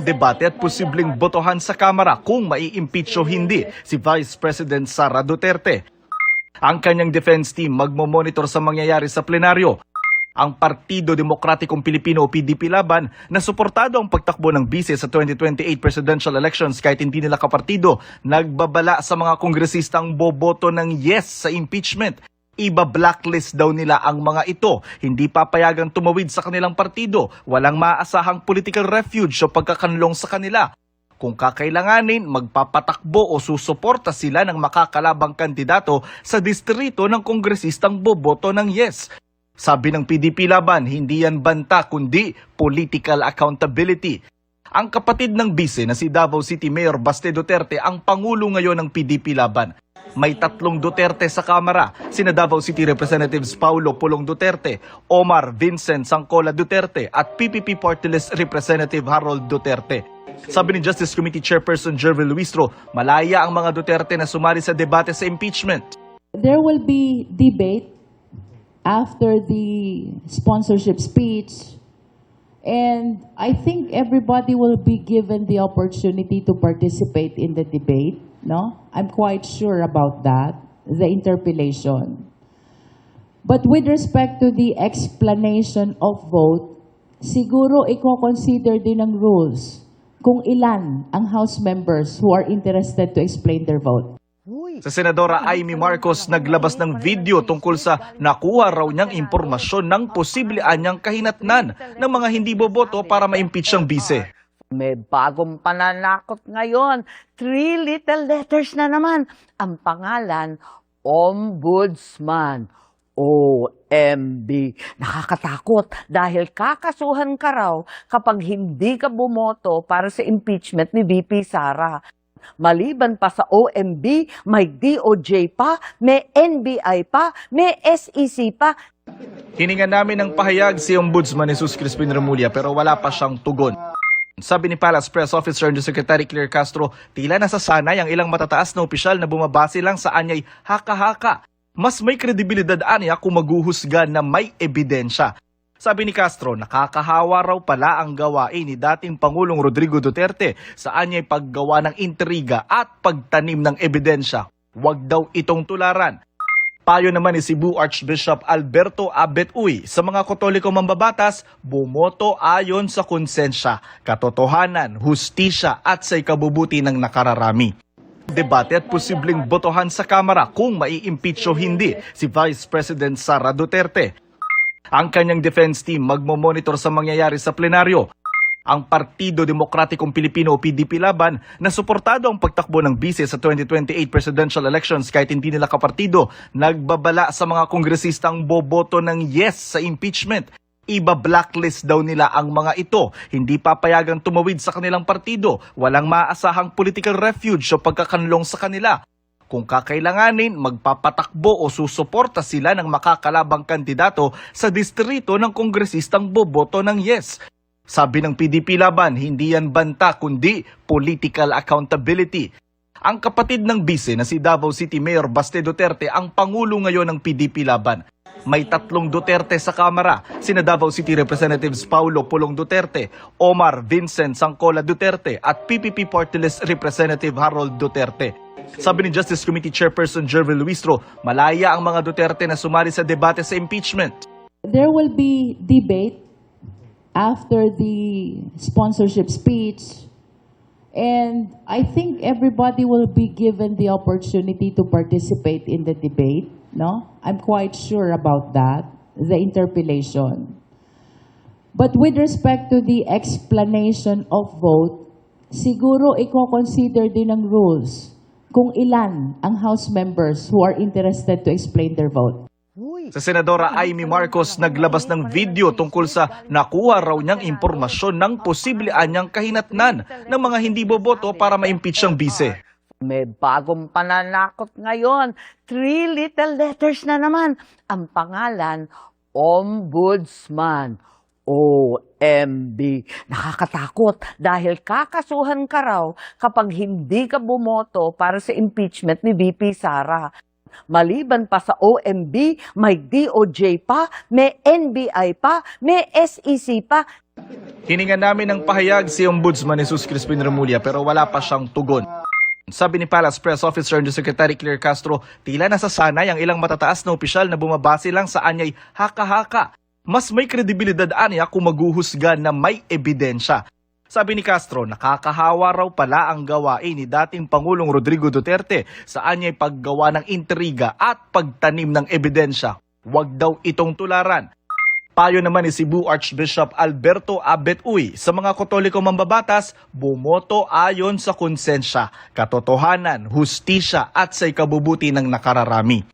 Debate at posibleng botohan sa Kamara kung mai-impeach o hindi si Vice President Sara Duterte. Ang kanyang defense team magmomonitor sa mangyayari sa plenaryo. Ang Partido Demokratikong Pilipino o PDP laban na suportado ang pagtakbo ng bise sa 2028 presidential elections kahit hindi nila kapartido, nagbabala sa mga kongresistang boboto ng yes sa impeachment. Iba-blacklist daw nila ang mga ito. Hindi papayagang tumawid sa kanilang partido. Walang maaasahang political refuge o pagkakanlong sa kanila. Kung kakailanganin, magpapatakbo o susuporta sila ng makakalabang kandidato sa distrito ng kongresistang boboto ng yes. Sabi ng PDP laban, hindi yan banta kundi political accountability. Ang kapatid ng bise na si Davao City Mayor Baste Duterte ang pangulo ngayon ng PDP laban. May 3 Duterte sa Kamara, sina Davao City Representatives Paulo Pulong Duterte, Omar Vincent Sangcola Duterte at PPP Party List Representative Harold Duterte. Sabi ni Justice Committee Chairperson Jervil Luistro, malaya ang mga Duterte na sumali sa debate sa impeachment. There will be debate after the sponsorship speech, and I think everybody will be given the opportunity to participate in the debate. No, I'm quite sure about that, the interpellation. But with respect to the explanation of vote, siguro i-consider din ng rules kung ilan ang House members who are interested to explain their vote. Sa Senadora Amy Marcos, naglabas ng video tungkol sa nakuha raw niyang impormasyon ng posible anyang kahinatnan ng mga hindi boboto para ma-impeach ang bise. May bagong pananakot ngayon. 3 little letters na naman. Ang pangalan, Ombudsman. OMB. Nakakatakot dahil kakasuhan ka raw kapag hindi ka bumoto para sa impeachment ni VP Sara. Maliban pa sa OMB, may DOJ pa, may NBI pa, may SEC pa. Hiningan namin ng pahayag si Ombudsman Jesus Crispin Remulla pero wala pa siyang tugon. Sabi ni Palace Press Officer Undersecretary Claire Castro, tila nasasanay ang ilang matataas na opisyal na bumabase lang sa anyay haka-haka. Mas may kredibilidad aniya kung maghuhusga na may ebidensya. Sabi ni Castro, nakakahawa raw pala ang gawain ni dating Pangulong Rodrigo Duterte sa anyay paggawa ng intriga at pagtanim ng ebidensya. Huwag daw itong tularan. Payo naman ni Cebu Archbishop Alberto Abet Uy, sa mga Katoliko mambabatas, bumoto ayon sa konsensya, katotohanan, hustisya at sa ikabubuti ng nakararami. Debate at posibleng botohan sa Kamara kung mai-impeach o hindi si Vice President Sara Duterte. Ang kanyang defense team magmomonitor sa mangyayari sa plenaryo. Ang Partido Demokratikong Pilipino o PDP laban na suportado ang pagtakbo ng bise sa 2028 presidential elections kahit hindi nila kapartido, nagbabala sa mga kongresistang boboto ng yes sa impeachment. Iba-blacklist daw nila ang mga ito. Hindi papayagang tumawid sa kanilang partido. Walang maaasahang political refuge o pagkakanlong sa kanila. Kung kakailanganin, magpapatakbo o susuporta sila ng makakalabang kandidato sa distrito ng kongresistang boboto ng yes. Sabi ng PDP laban, hindi yan banta kundi political accountability. Ang kapatid ng bise na si Davao City Mayor Baste Duterte ang pangulo ngayon ng PDP laban. May 3 Duterte sa Kamara, sina Davao City Representatives Paulo Pulong Duterte, Omar Vincent Sangcola Duterte at PPP Party List Representative Harold Duterte. Sabi ni Justice Committee Chairperson Jervil Luistro, malaya ang mga Duterte na sumali sa debate sa impeachment. There will be debate after the sponsorship speech, and I think everybody will be given the opportunity to participate in the debate. No, I'm quite sure about that, the interpellation. But with respect to the explanation of vote, siguro i-consider din ng rules kung ilan ang House members who are interested to explain their vote. Sa Senadora Amy Marcos, naglabas ng video tungkol sa nakuha raw niyang impormasyon ng posible anyang kahinatnan ng mga hindi boboto para ma-impeach ang bise. May bagong pananakot ngayon. 3 little letters na naman. Ang pangalan, Ombudsman. OMB. Nakakatakot dahil kakasuhan ka raw kapag hindi ka bumoto para sa impeachment ni VP Sara. Maliban pa sa OMB, may DOJ pa, may NBI pa, may SEC pa. Hiningan namin ng pahayag si Ombudsman Jesus Crispin Remulla pero wala pa siyang tugon. Sabi ni Palace Press Officer Undersecretary Claire Castro, tila nasasanay ang ilang matataas na opisyal na bumabase lang sa anyay haka-haka. Mas may kredibilidad aniya kung maghuhusga na may ebidensya. Sabi ni Castro, nakakahawa raw pala ang gawain ni dating Pangulong Rodrigo Duterte sa anyay paggawa ng intriga at pagtanim ng ebidensya. Huwag daw itong tularan. Payo naman ni Cebu Archbishop Alberto Abet Uy, sa mga Katoliko mambabatas, bumoto ayon sa konsensya, katotohanan, hustisya at sa ikabubuti ng nakararami.